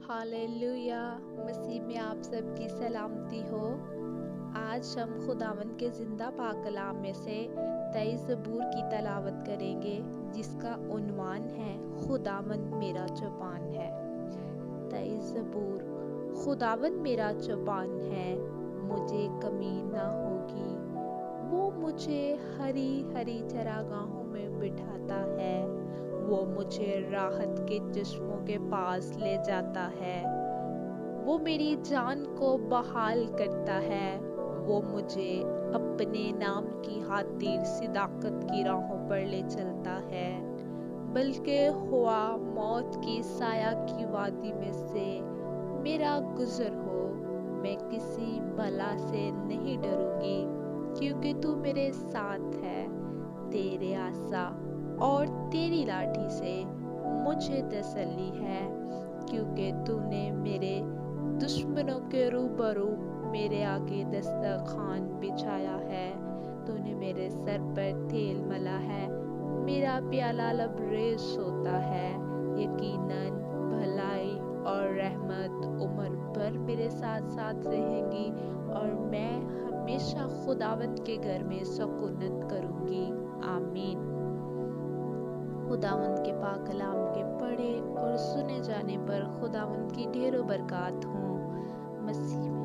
Hallelujah. मसीह में आप सबकी सलामती हो। आज हम खुदावंद के जिंदा पाक कलाम में से 23 ज़बूर की तलावत करेंगे, जिसका उन्वान है खुदावंद मेरा चौपान है। 23 ज़बूर। खुदावंद मेरा चौपान है, मुझे कमी ना होगी। वो मुझे हरी हरी चरागाहों में बिठाता है। वो मुझे राहत के चश्मों के पास ले जाता है। वो मेरी जान को बहाल करता है। वो मुझे अपने नाम की खातिर सिदाकत की राहों पर ले चलता है। बल्कि हुआ मौत की साया की वादी में से मेरा गुजर हो, मैं किसी बला से नहीं डरूंगी, क्योंकि तू मेरे साथ है। तेरे आसा और तेरी लाठी से मुझे तसल्ली है, क्योंकि तूने मेरे दुश्मनों के रूबरू मेरे आगे दस्तरखान बिछाया है। तूने मेरे सर पर तेल मला है, मेरा प्याला लबरेज होता है। यकीनन भलाई और रहमत उम्र भर मेरे साथ साथ रहेंगी, और मैं हमेशा खुदावंद के घर में सुकूनत करूंगी। आमीन। खुदावंद के पाक कलाम के पढ़े और सुने जाने पर खुदावंद की ढेरों बरकत हों। मसीह में